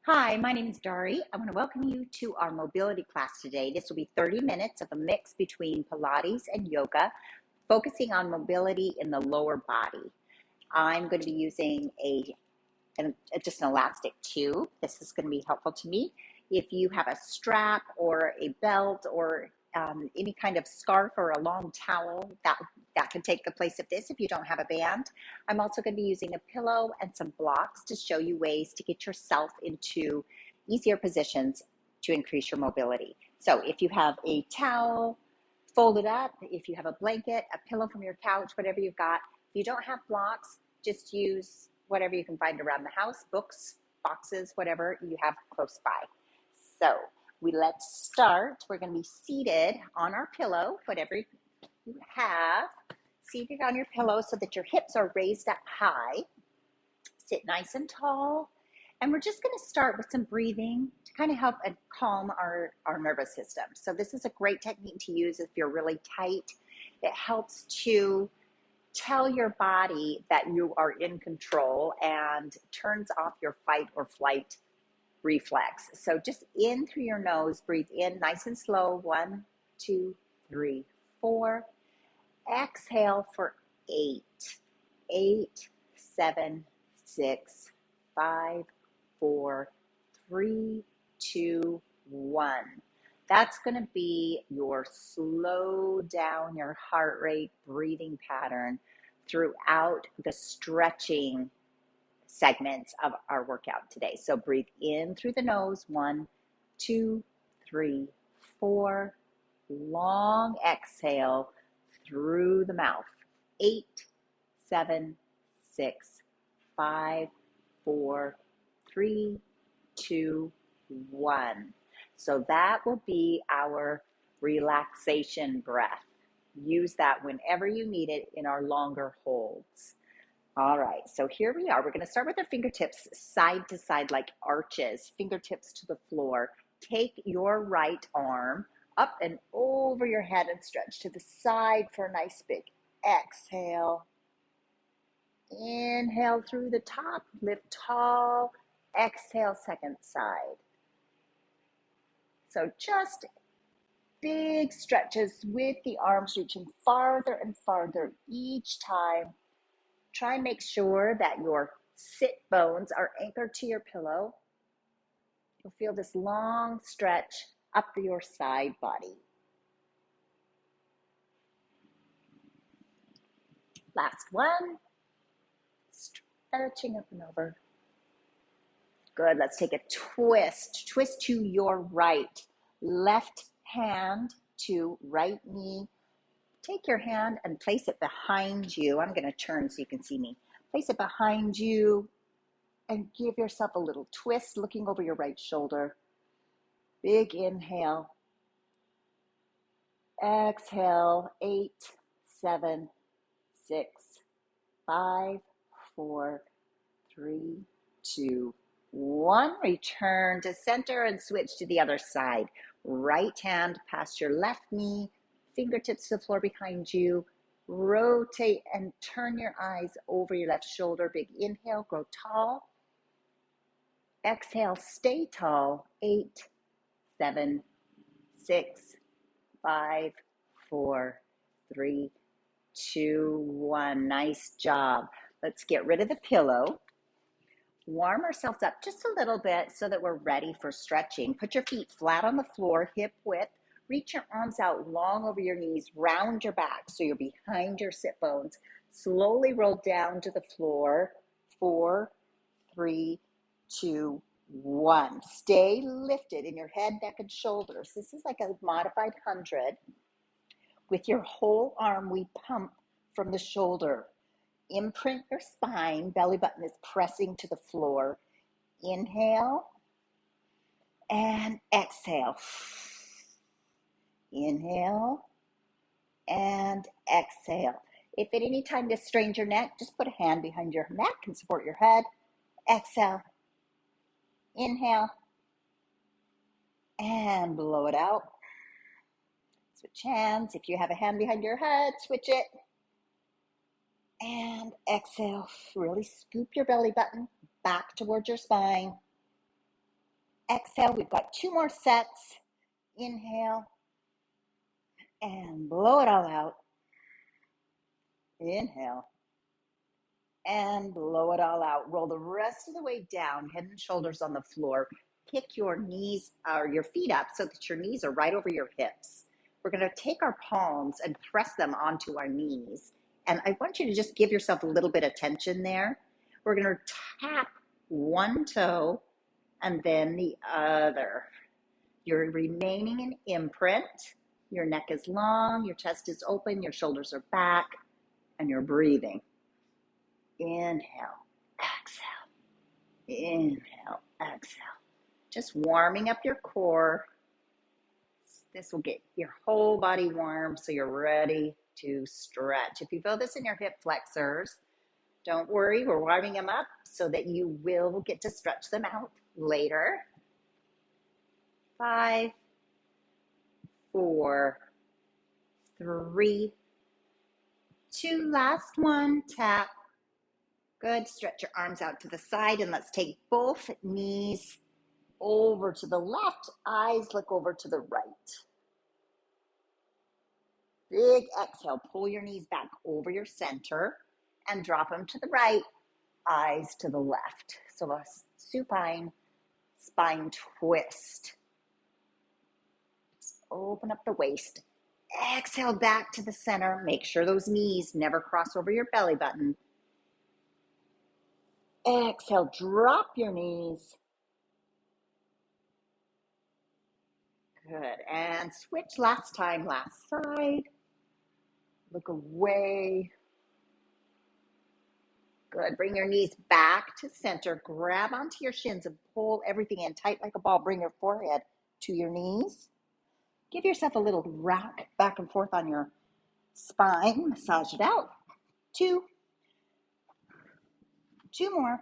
Hi, my name is Dari. I want to welcome you to our mobility class today. This will be 30 minutes of a mix between Pilates and yoga, focusing on mobility in the lower body. I'm going to be using just an elastic tube. This is going to be helpful to me. If you have a strap or a belt or any kind of scarf or a long towel, that can take the place of this if you don't have a band. I'm also going to be using a pillow and some blocks to show you ways to get yourself into easier positions to increase your mobility. So if you have a towel folded up, if you have a blanket, a pillow from your couch, whatever you've got. If you don't have blocks, just use whatever you can find around the house, books, boxes, whatever you have close by. So let's start. We're going to be seated on our pillow, whatever you have, seated on your pillow so that your hips are raised up high. Sit nice and tall. And we're just going to start with some breathing to kind of help and calm our nervous system. So this is a great technique to use if you're really tight. It helps to tell your body that you are in control and turns off your fight or flight reflex. So just in through your nose, breathe in nice and slow. 1, 2, 3, 4. Exhale for 8, 8, 7, 6, 5, 4, 3, 2, 1. That's going to be your slow down your heart rate breathing pattern throughout the stretching segments of our workout today. So breathe in through the nose. 1, 2, 3, 4. Long exhale through the mouth. 8, 7, 6, 5, 4, 3, 2, 1. So that will be our relaxation breath. Use that whenever you need it in our longer holds. All right, so here we are. We're going to start with our fingertips side to side like arches, fingertips to the floor. Take your right arm up and over your head and stretch to the side for a nice big exhale. Inhale through the top, lift tall. Exhale, second side. So just big stretches with the arms reaching farther and farther each time. Try and make sure that your sit bones are anchored to your pillow. You'll feel this long stretch up your side body. Last one. Stretching up and over. Good. Let's take a twist. Twist to your right. Left hand to right knee. Take your hand and place it behind you. I'm going to turn so you can see me. Place it behind you and give yourself a little twist, looking over your right shoulder. Big inhale. Exhale. 8, 7, 6, 5, 4, 3, 2, 1. Return to center and switch to the other side. Right hand past your left knee, fingertips to the floor behind you. Rotate and turn your eyes over your left shoulder. Big inhale, grow tall. Exhale, stay tall. 8, 7, 6, 5, 4, 3, 2, 1. Nice job. Let's get rid of the pillow. Warm ourselves up just a little bit so that we're ready for stretching. Put your feet flat on the floor, hip width. Reach your arms out long over your knees, round your back so you're behind your sit bones. Slowly roll down to the floor. 4, 3, 2, 1. Stay lifted in your head, neck, and shoulders. This is like a modified 100. With your whole arm, we pump from the shoulder. Imprint your spine, belly button is pressing to the floor. Inhale and exhale. Inhale and exhale. If at any time this strains your neck, just put a hand behind your neck and support your head. Exhale. Inhale and blow it out. Switch hands. If you have a hand behind your head, switch it. And exhale. Really scoop your belly button back towards your spine. Exhale. We've got 2 more sets. Inhale and blow it all out. Inhale and blow it all out. Roll the rest of the way down, head and shoulders on the floor. Kick your knees or your feet up so that your knees are right over your hips. We're going to take our palms and press them onto our knees. And I want you to just give yourself a little bit of tension there. We're going to tap one toe and then the other. You're remaining in imprint. Your neck is long, your chest is open, your shoulders are back, and you're breathing. Inhale, exhale, inhale, exhale. Just warming up your core. This will get your whole body warm so you're ready to stretch. If you feel this in your hip flexors, don't worry, we're warming them up so that you will get to stretch them out later. 5, 4, 3, 2, last one, tap. Good, stretch your arms out to the side and let's take both knees over to the left, eyes look over to the right. Big exhale, pull your knees back over your center and drop them to the right, eyes to the left. So a supine spine twist. Just open up the waist. Exhale back to the center. Make sure those knees never cross over your belly button. Exhale, drop your knees. Good, and switch last time, last side. Look away. Good, bring your knees back to center. Grab onto your shins and pull everything in tight like a ball. Bring your forehead to your knees. Give yourself a little rock back and forth on your spine. Massage it out. 2. 2 more.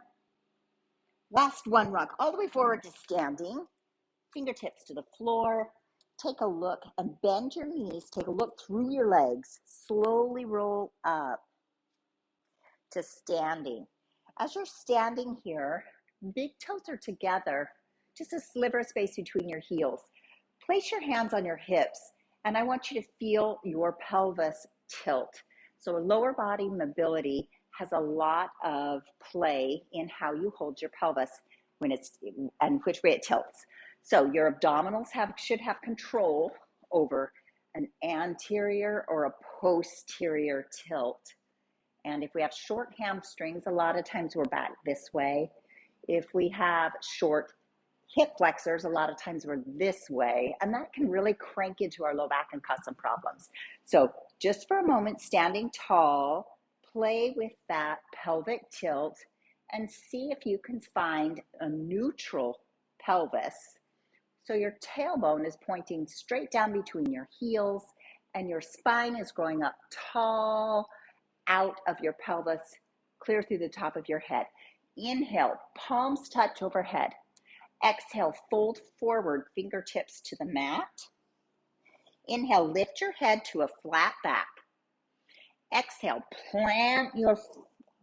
Last one, rock all the way forward to standing. Fingertips to the floor. Take a look and bend your knees. Take a look through your legs. Slowly roll up to standing. As you're standing here, big toes are together, just a sliver of space between your heels. Place your hands on your hips, and I want you to feel your pelvis tilt. So lower body mobility has a lot of play in how you hold your pelvis when it's and which way it tilts. So your abdominals should have control over an anterior or a posterior tilt. And if we have short hamstrings, a lot of times we're back this way. If we have short hip flexors, a lot of times we're this way, and that can really crank into our low back and cause some problems. So just for a moment, standing tall, play with that pelvic tilt and see if you can find a neutral pelvis. So your tailbone is pointing straight down between your heels and your spine is growing up tall out of your pelvis, clear through the top of your head. Inhale, palms touch overhead. Exhale, fold forward, fingertips to the mat. Inhale, lift your head to a flat back. Exhale, plant your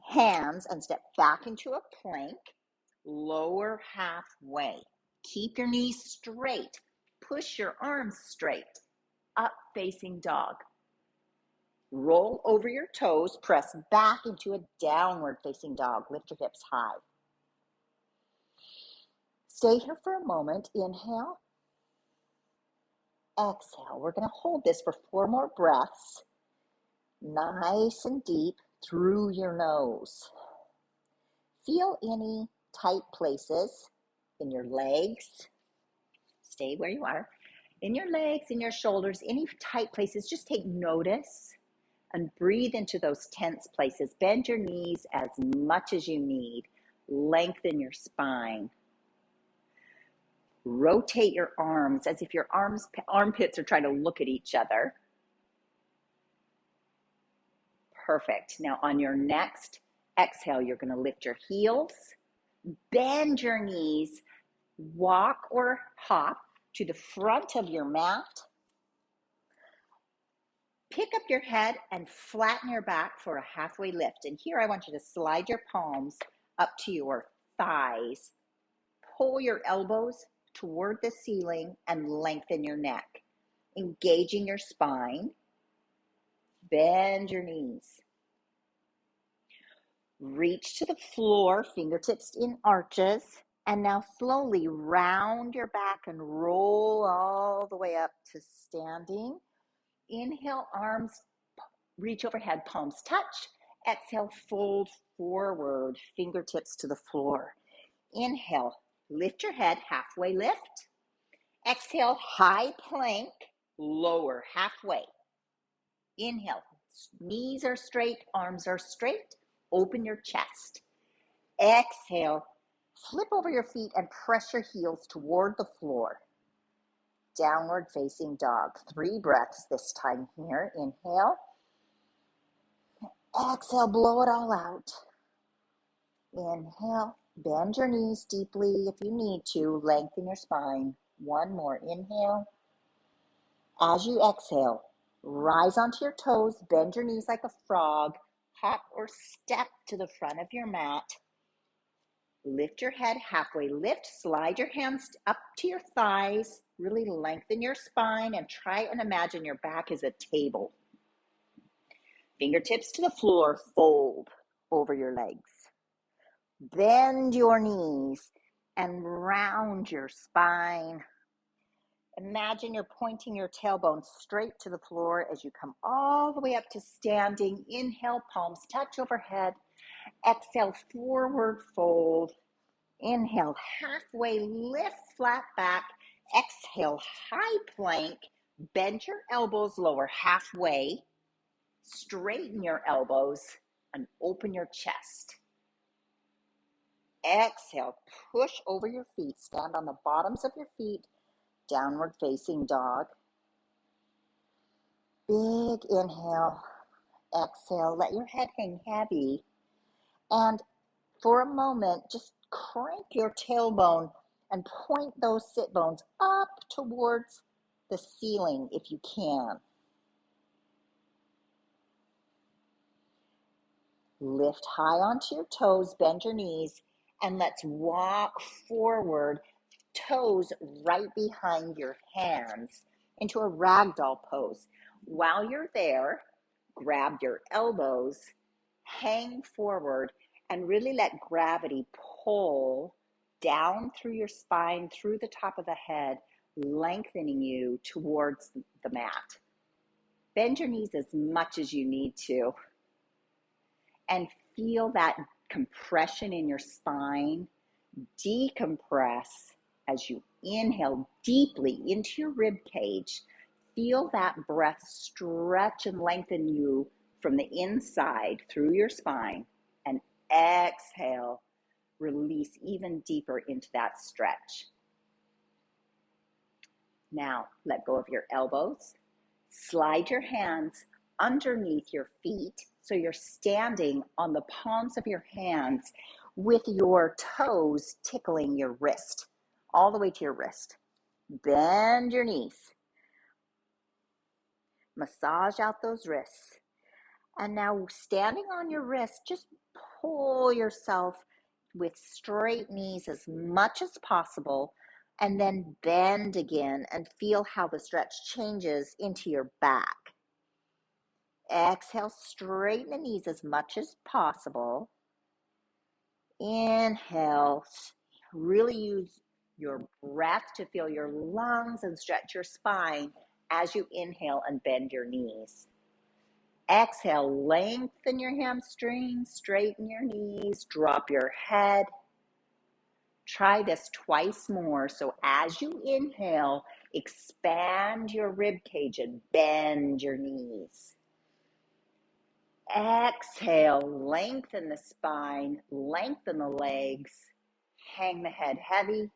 hands and step back into a plank. Lower halfway. Keep your knees straight. Push your arms straight. Up facing dog. Roll over your toes, press back into a downward facing dog. Lift your hips high. Stay here for a moment. Inhale. Exhale. We're going to hold this for 4 more breaths. Nice and deep through your nose. Feel any tight places in your legs. Stay where you are. In your legs, in your shoulders, any tight places, just take notice. And breathe into those tense places. Bend your knees as much as you need. Lengthen your spine. Rotate your arms as if your armpits are trying to look at each other. Perfect. Now on your next exhale, you're going to lift your heels. Bend your knees. Walk or hop to the front of your mat. Pick up your head and flatten your back for a halfway lift. And here I want you to slide your palms up to your thighs. Pull your elbows toward the ceiling and lengthen your neck, engaging your spine. Bend your knees. Reach to the floor, fingertips in arches, and now slowly round your back and roll all the way up to standing. Inhale, arms reach overhead, palms touch. Exhale, fold forward, fingertips to the floor. Inhale, lift your head, halfway lift. Exhale, high plank, lower, halfway. Inhale, knees are straight, arms are straight. Open your chest. Exhale, flip over your feet and press your heels toward the floor. Downward facing dog. 3 breaths this time here. Inhale. Exhale, blow it all out. Inhale, bend your knees deeply if you need to. Lengthen your spine. 1 more. Inhale. As you exhale, rise onto your toes. Bend your knees like a frog. Hop or step to the front of your mat. Lift your head, halfway lift, slide your hands up to your thighs, really lengthen your spine and try and imagine your back is a table. Fingertips to the floor, fold over your legs. Bend your knees and round your spine. Imagine you're pointing your tailbone straight to the floor as you come all the way up to standing. Inhale, palms touch overhead. Exhale, forward fold. Inhale, halfway lift, flat back. Exhale, high plank. Bend your elbows lower halfway. Straighten your elbows and open your chest. Exhale, push over your feet. Stand on the bottoms of your feet. Downward facing dog. Big inhale. Exhale, let your head hang heavy. And for a moment, just crank your tailbone and point those sit bones up towards the ceiling if you can. Lift high onto your toes, bend your knees, and let's walk forward, toes right behind your hands into a ragdoll pose. While you're there, grab your elbows, hang forward, and really let gravity pull down through your spine, through the top of the head, lengthening you towards the mat. Bend your knees as much as you need to and feel that compression in your spine. Decompress as you inhale deeply into your rib cage. Feel that breath stretch and lengthen you from the inside through your spine, and exhale, release even deeper into that stretch. Now, let go of your elbows. Slide your hands underneath your feet so you're standing on the palms of your hands with your toes tickling your wrist, all the way to your wrist. Bend your knees. Massage out those wrists. And now standing on your wrist, just pull yourself with straight knees as much as possible, and then bend again and feel how the stretch changes into your back. Exhale, straighten the knees as much as possible. Inhale, really use your breath to feel your lungs and stretch your spine as you inhale and bend your knees. Exhale, lengthen your hamstrings, straighten your knees, drop your head. Try this twice more. So as you inhale, expand your rib cage and bend your knees. Exhale, lengthen the spine, lengthen the legs, hang the head heavy.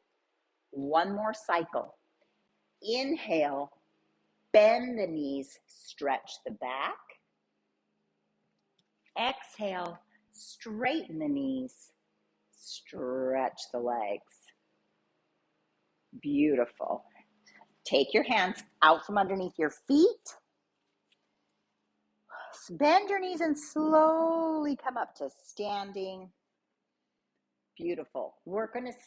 1 more cycle. Inhale, bend the knees, stretch the back. Exhale, straighten the knees, stretch the legs. Beautiful. Take your hands out from underneath your feet. Bend your knees and slowly come up to standing. Beautiful. We're going to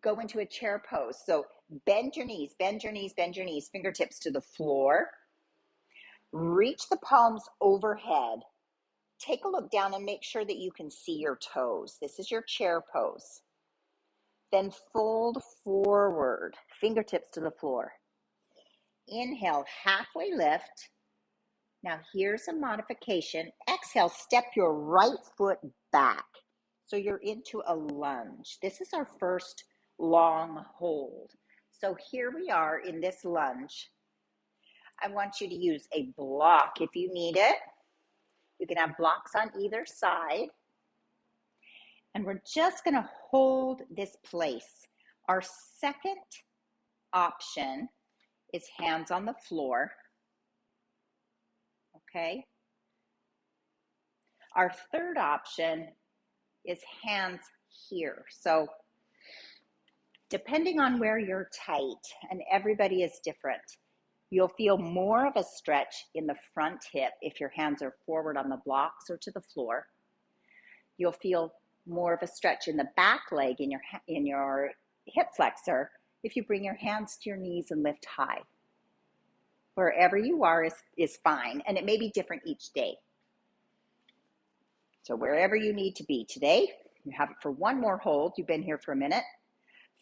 go into a chair pose. So bend your knees, bend your knees, bend your knees, fingertips to the floor. Reach the palms overhead. Take a look down and make sure that you can see your toes. This is your chair pose. Then fold forward, fingertips to the floor. Inhale, halfway lift. Now here's a modification. Exhale, step your right foot back. So you're into a lunge. This is our first long hold. So here we are in this lunge. I want you to use a block if you need it. You can have blocks on either side. And we're just going to hold this place. Our second option is hands on the floor. Okay. Our third option is hands here. So depending on where you're tight, and everybody is different, you'll feel more of a stretch in the front hip if your hands are forward on the blocks or to the floor. You'll feel more of a stretch in the back leg in your hip flexor if you bring your hands to your knees and lift high. Wherever you are is fine, and it may be different each day. So wherever you need to be today, you have it for one more hold. You've been here for a minute.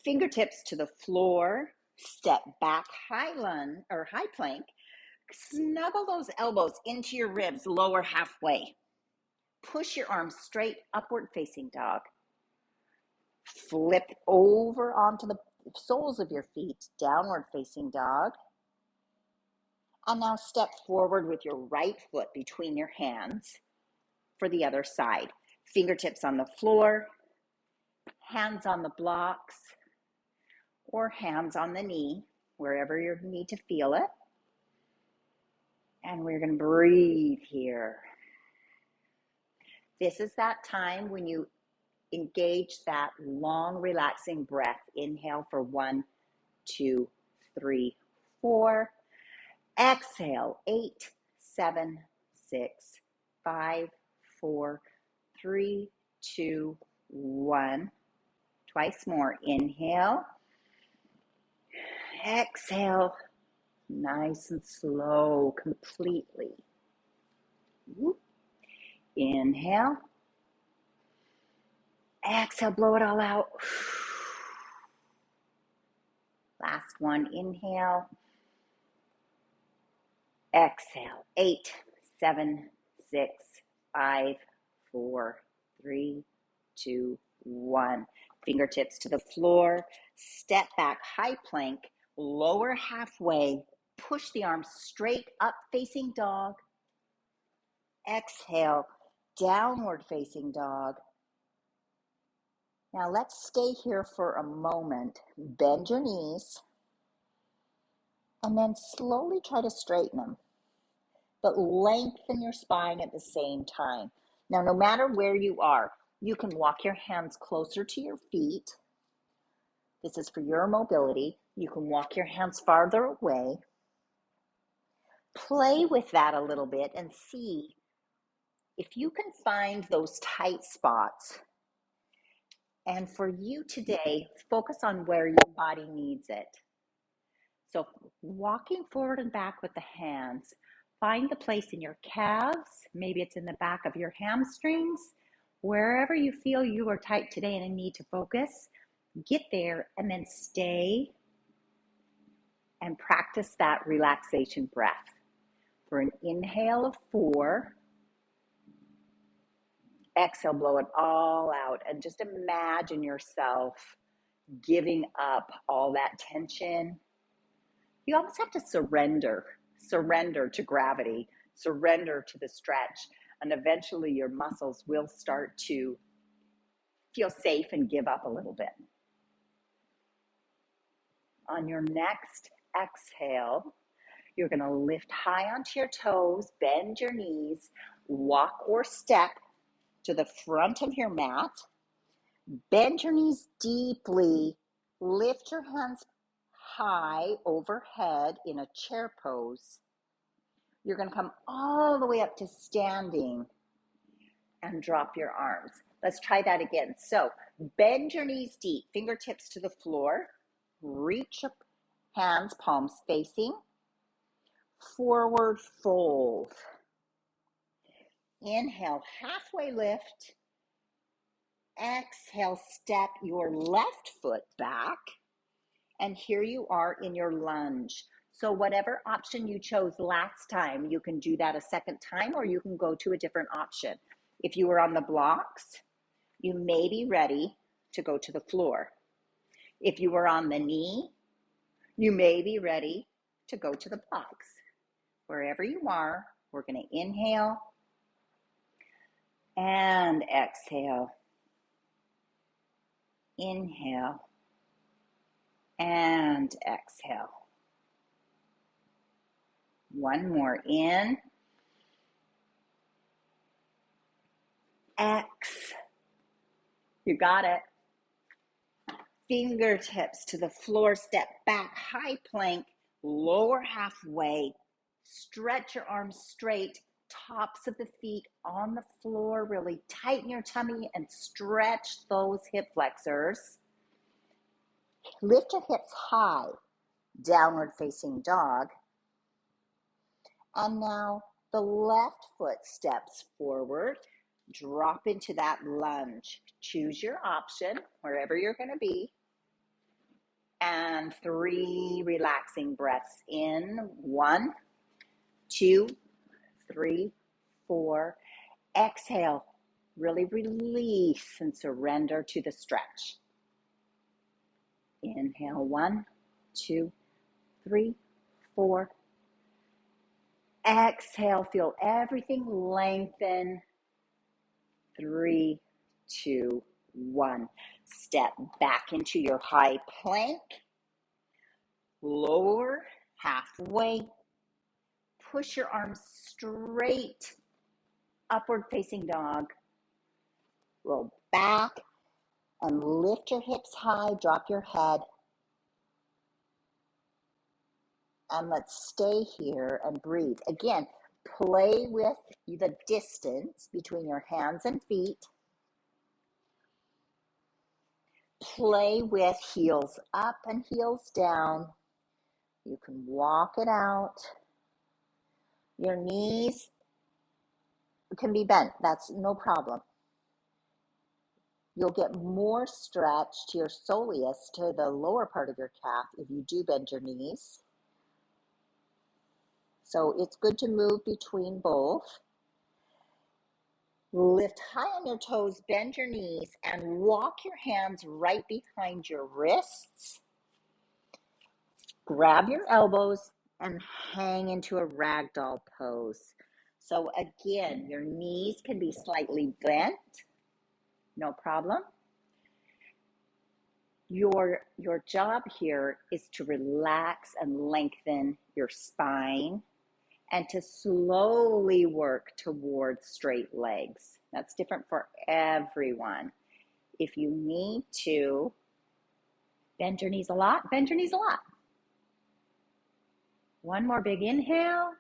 Fingertips to the floor, step back, high lunge or high plank. Snuggle those elbows into your ribs, lower halfway. Push your arms straight, upward facing dog. Flip over onto the soles of your feet, downward facing dog. And now step forward with your right foot between your hands for the other side. Fingertips on the floor, hands on the blocks, or hands on the knee, wherever you need to feel it. And we're going to breathe here. This is that time when you engage that long, relaxing breath. Inhale for 1, 2, 3, 4. Exhale, 8, 7, 6, 5, 4, 3, 2, 1. Twice more. Inhale. Exhale. Nice and slow, completely. Inhale. Exhale, blow it all out. Last one, inhale. Exhale, 8, 7, 6, 5, 4, 3, 2, 1. Fingertips to the floor. Step back, high plank, lower halfway. Push the arms straight up, facing dog. Exhale, downward facing dog. Now let's stay here for a moment. Bend your knees and then slowly try to straighten them, but lengthen your spine at the same time. Now, no matter where you are, you can walk your hands closer to your feet. This is for your mobility. You can walk your hands farther away. Play with that a little bit and see if you can find those tight spots. And for you today, focus on where your body needs it. So walking forward and back with the hands, find the place in your calves. Maybe it's in the back of your hamstrings. Wherever you feel you are tight today and need to focus, get there and then stay and practice that relaxation breath. For an inhale of 4, exhale, blow it all out, and just imagine yourself giving up all that tension. You almost have to surrender to gravity, surrender to the stretch, and eventually your muscles will start to feel safe and give up a little bit. On your next exhale, you're going to lift high onto your toes, bend your knees, walk or step to the front of your mat, bend your knees deeply, lift your hands high overhead in a chair pose. You're going to come all the way up to standing and drop your arms. Let's try that again. So bend your knees deep, fingertips to the floor. Reach up, hands, palms facing. Forward fold. Inhale, halfway lift. Exhale, step your left foot back. And here you are in your lunge. So whatever option you chose last time, you can do that a second time, or you can go to a different option. If you were on the blocks, you may be ready to go to the floor. If you were on the knee, you may be ready to go to the blocks. Wherever you are, we're going to inhale and exhale. Inhale and exhale. One more in. X. You got it. Fingertips to the floor, step back, high plank, lower halfway. Stretch your arms straight, tops of the feet on the floor. Really tighten your tummy and stretch those hip flexors. Lift your hips high, downward facing dog. And now the left foot steps forward. Drop into that lunge. Choose your option, wherever you're going to be. And 3 relaxing breaths in. 1, 2, 3, 4. Exhale. Really release and surrender to the stretch. Inhale. 1, 2, 3, 4. Exhale. Feel everything lengthen. 3, 2, 1. Step back into your high plank. Lower halfway. Push your arms straight. Upward facing dog. Roll back and lift your hips high. Drop your head. And let's stay here and breathe. Again, play with the distance between your hands and feet. Play with heels up and heels down. You can walk it out. Your knees can be bent. That's no problem. You'll get more stretch to your soleus, to the lower part of your calf, if you do bend your knees. So it's good to move between both. Lift high on your toes, bend your knees, and walk your hands right behind your wrists. Grab your elbows and hang into a ragdoll pose. So again, your knees can be slightly bent, no problem. Your job here is to relax and lengthen your spine and to slowly work towards straight legs. That's different for everyone. If you need to bend your knees a lot, bend your knees a lot. One more big inhale.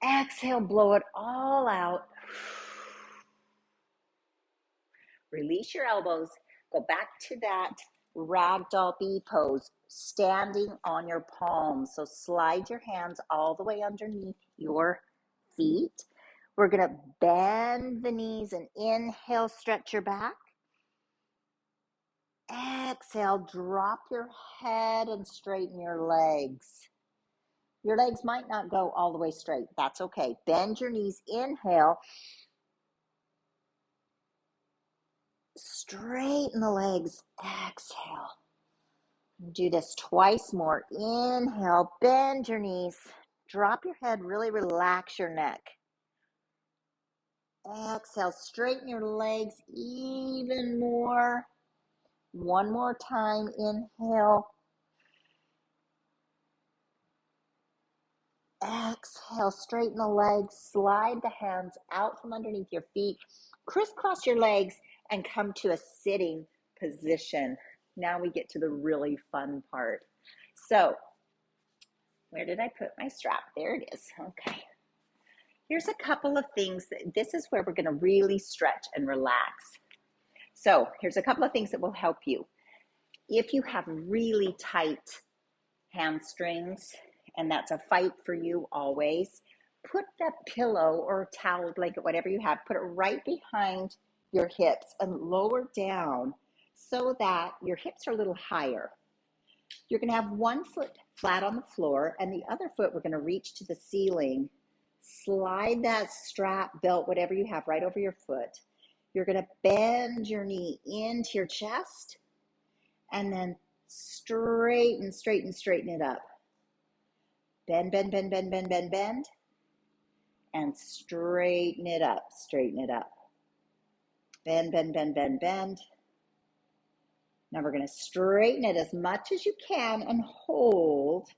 Exhale, blow it all out. Release your elbows. Go back to that ragdoll bee pose, standing on your palms. So slide your hands all the way underneath your feet. We're going to bend the knees and inhale, stretch your back. Exhale, drop your head and straighten your legs. Your legs might not go all the way straight. That's okay. Bend your knees. Inhale. Straighten the legs. Exhale. Do this twice more. Inhale. Bend your knees. Drop your head. Really relax your neck. Exhale. Straighten your legs even more. One more time. Inhale. Exhale, straighten the legs, slide the hands out from underneath your feet, crisscross your legs, and come to a sitting position. Now we get to the really fun part. So, where did I put my strap? There it is. Okay. Here's a couple of things. This is where we're going to really stretch and relax. So here's a couple of things that will help you. If you have really tight hamstrings, and that's a fight for you always, put that pillow or towel, blanket, whatever you have, put it right behind your hips and lower down so that your hips are a little higher. You're going to have one foot flat on the floor and the other foot we're going to reach to the ceiling. Slide that strap, belt, whatever you have right over your foot. You're going to bend your knee into your chest and then straighten it up. Bend, bend, bend, bend, bend, bend, bend, and straighten it up, Bend, bend, bend, bend, bend. Now we're going to straighten it as much as you can and hold.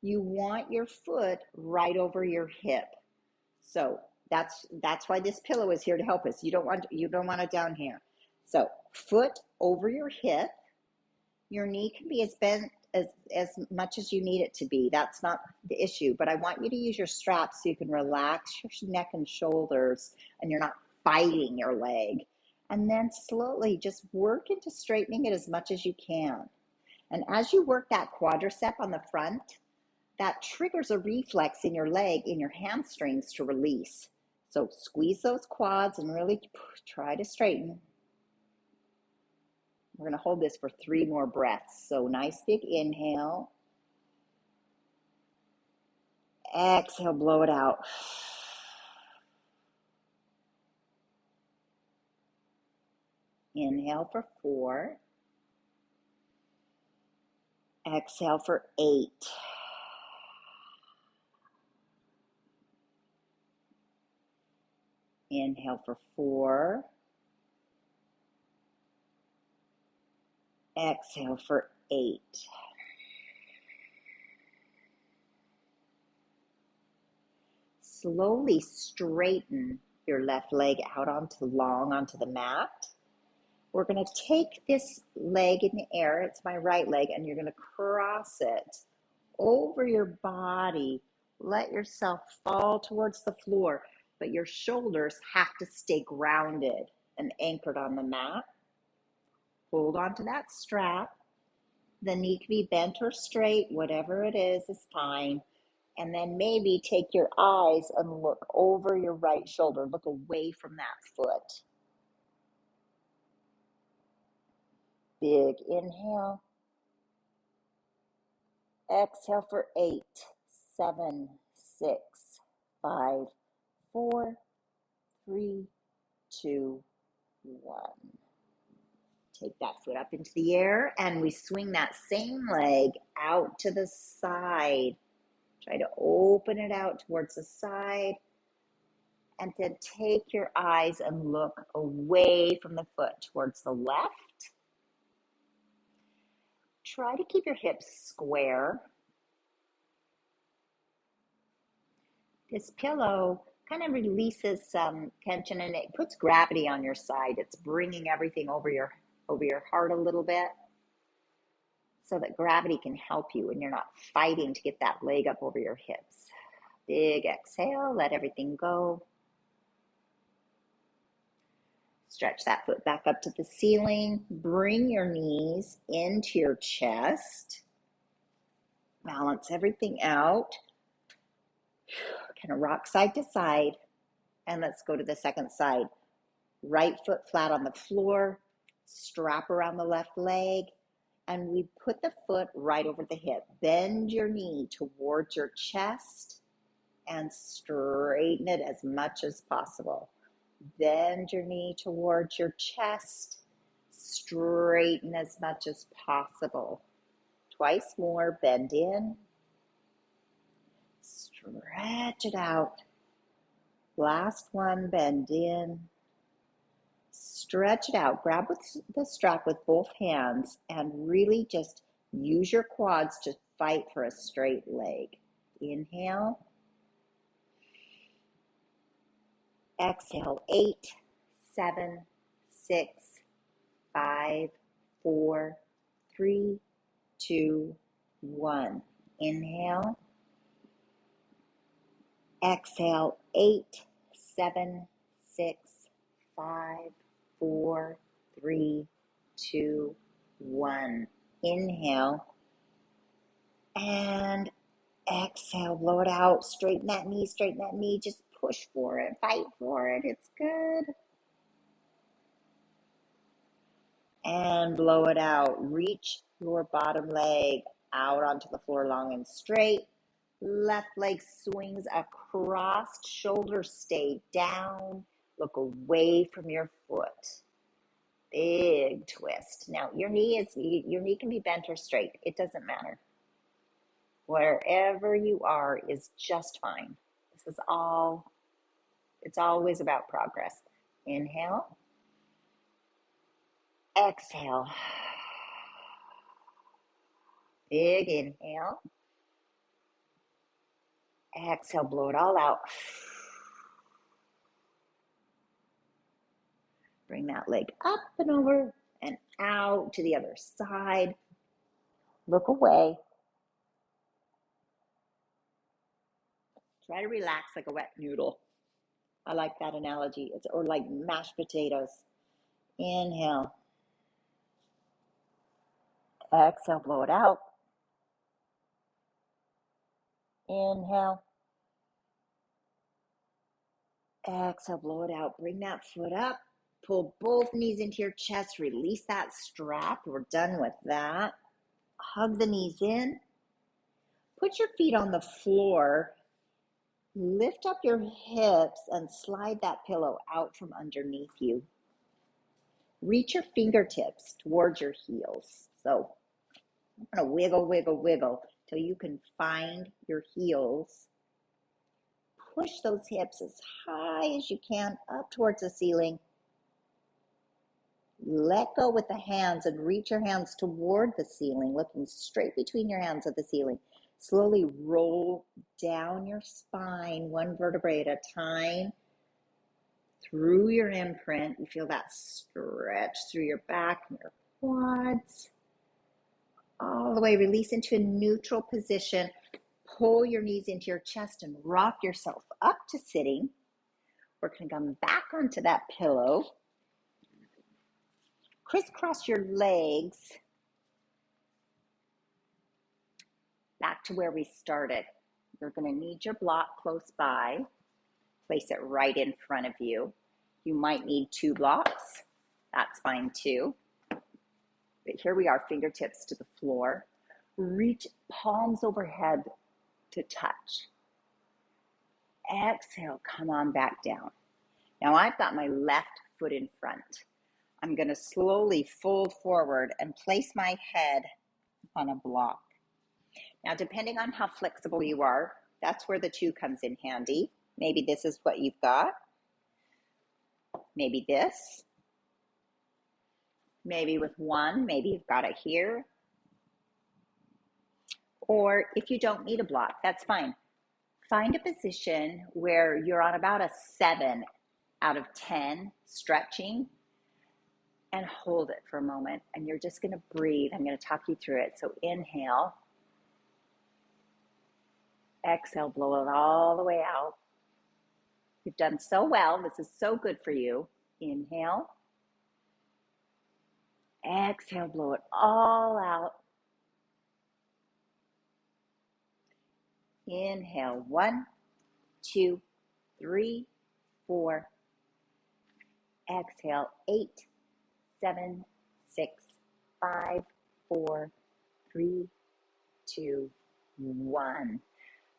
You want your foot right over your hip. So that's why this pillow is here to help us. You don't want it down here. So foot over your hip. Your knee can be as bent as much as you need it to be. That's not the issue, but I want you to use your straps so you can relax your neck and shoulders and you're not fighting your leg. And then slowly just work into straightening it as much as you can. And as you work that quadricep on the front, that triggers a reflex in your leg, in your hamstrings to release. So squeeze those quads and really try to straighten. We're going to hold this for 3 more breaths. So nice big inhale. Exhale, blow it out. Inhale for 4. Exhale for 8. Inhale for 4. Exhale for 8. Slowly straighten your left leg out onto the mat. We're going to take this leg in the air, it's my right leg, and you're going to cross it over your body. Let yourself fall towards the floor, but your shoulders have to stay grounded and anchored on the mat. Hold on to that strap. The knee can be bent or straight, whatever it is fine. And then maybe take your eyes and look over your right shoulder. Look away from that foot. Big inhale. Exhale for 8, 7, 6, 5, 4, 3, 2, 1. Take that foot up into the air and we swing that same leg out to the side. Try to open it out towards the side. And then take your eyes and look away from the foot towards the left. Try to keep your hips square. This pillow kind of releases some tension and it puts gravity on your side. It's bringing everything over your heart a little bit so that gravity can help you and you're not fighting to get that leg up over your hips. Big exhale, let everything go. Stretch that foot back up to the ceiling. Bring your knees into your chest. Balance everything out. Kind of rock side to side. And let's go to the second side. Right foot flat on the floor. Strap around the left leg. And we put the foot right over the hip. Bend your knee towards your chest and straighten it as much as possible. Bend your knee towards your chest. Straighten as much as possible. Twice more. Bend in. Stretch it out. Last one. Bend in. Stretch it out. Grab the strap with both hands and really just use your quads to fight for a straight leg. Inhale. Exhale. 8, 7, 6, 5, 4, 3, 2, 1. Inhale. Exhale, 8, 7, 6, 5, 4, 3, 2, 1. Inhale and exhale, blow it out. Straighten that knee, straighten that knee. Just push for it, fight for it. It's good. And blow it out. Reach your bottom leg out onto the floor long and straight. Left leg swings across, shoulders stay down. Look away from your foot. Big twist. Now your knee can be bent or straight. It doesn't matter. Wherever you are is just fine. It's always about progress. Inhale. Exhale. Big inhale. Exhale, blow it all out. Bring that leg up and over and out to the other side. Look away. Try to relax like a wet noodle. I like that analogy. Or like mashed potatoes. Inhale. Exhale, blow it out. Inhale. Exhale, blow it out. Bring that foot up. Pull both knees into your chest. Release that strap. We're done with that. Hug the knees in. Put your feet on the floor. Lift up your hips and slide that pillow out from underneath you. Reach your fingertips towards your heels. So I'm going to wiggle, wiggle, wiggle till you can find your heels. Push those hips as high as you can up towards the ceiling. Let go with the hands and reach your hands toward the ceiling, looking straight between your hands at the ceiling. Slowly roll down your spine, one vertebrae at a time, through your imprint. You feel that stretch through your back and your quads. All the way, release into a neutral position. Pull your knees into your chest and rock yourself up to sitting. We're going to come back onto that pillow. Crisscross your legs back to where we started. You're going to need your block close by. Place it right in front of you. You might need 2 blocks. That's fine too. But here we are, fingertips to the floor. Reach palms overhead to touch. Exhale, come on back down. Now I've got my left foot in front. I'm going to slowly fold forward and place my head on a block. Now, depending on how flexible you are, that's where the 2 comes in handy. Maybe this is what you've got. Maybe this. Maybe with 1, maybe you've got it here. Or if you don't need a block, that's fine. Find a position where you're on about a 7 out of 10 stretching and hold it for a moment. And you're just going to breathe. I'm going to talk you through it. So inhale. Exhale, blow it all the way out. You've done so well. This is so good for you. Inhale. Exhale, blow it all out. Inhale, 1, 2, 3, 4. Exhale, 8, 7, 6, 5, 4, 3, 2, 1.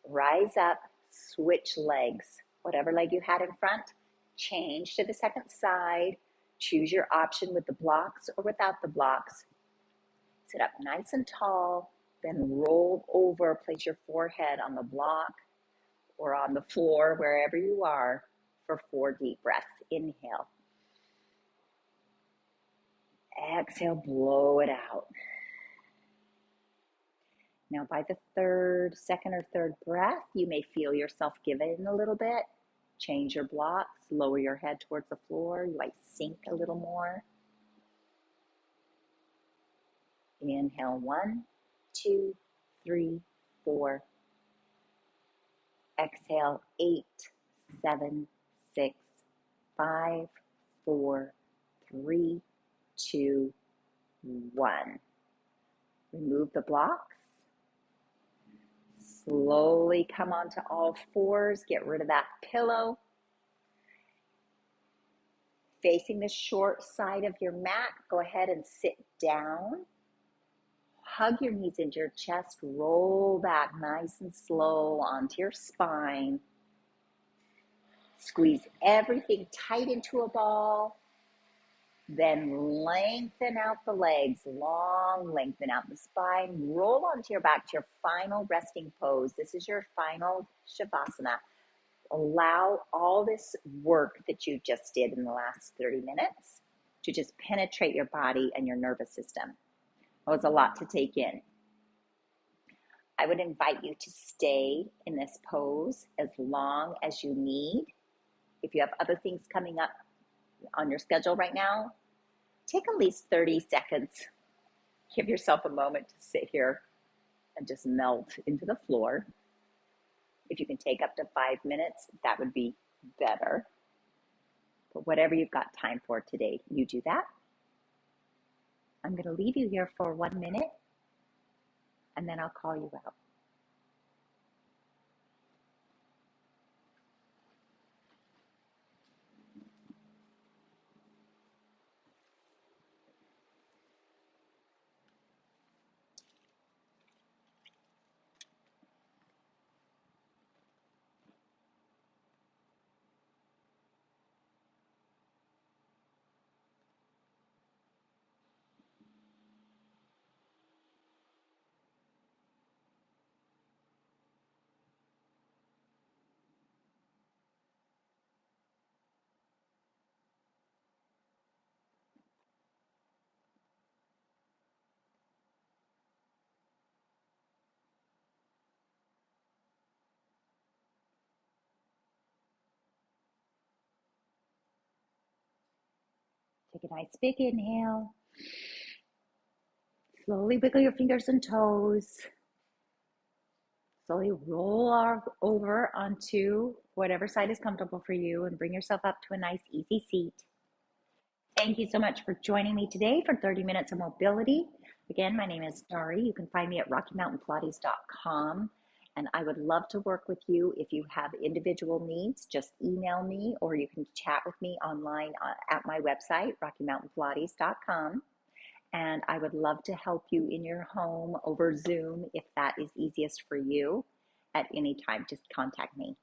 Rise up, switch legs. Whatever leg you had in front, change to the second side. Choose your option with the blocks or without the blocks. Sit up nice and tall, then roll over, place your forehead on the block or on the floor, wherever you are, for 4 deep breaths. Inhale. Exhale, blow it out. Now by the second or third breath, you may feel yourself give in a little bit. Change your blocks, lower your head towards the floor. You might sink a little more. Inhale, 1, 2, 3, 4. Exhale, 8, 7, 6, 5, 4, 3, 2, 1. Remove the blocks. Slowly come onto all fours. Get rid of that pillow. Facing the short side of your mat, go ahead and sit down. Hug your knees into your chest. Roll back nice and slow onto your spine. Squeeze everything tight into a ball. Then lengthen out the legs, lengthen out the spine, roll onto your back to your final resting pose. This is your final Shavasana. Allow all this work that you just did in the last 30 minutes to just penetrate your body and your nervous system. It was a lot to take in. I would invite you to stay in this pose as long as you need. If you have other things coming up on your schedule right now, take at least 30 seconds. Give yourself a moment to sit here and just melt into the floor. If you can take up to 5 minutes, that would be better. But whatever you've got time for today, you do that. I'm going to leave you here for 1 minute, and then I'll call you out. Take a nice big inhale. Slowly wiggle your fingers and toes. Slowly roll over onto whatever side is comfortable for you and bring yourself up to a nice easy seat. Thank you so much for joining me today for 30 minutes of mobility. Again, my name is Dari. You can find me at RockyMountainPilates.com. And I would love to work with you. If you have individual needs, just email me, or you can chat with me online at my website, RockyMountainPilates.com. And I would love to help you in your home over Zoom if that is easiest for you at any time. Just contact me.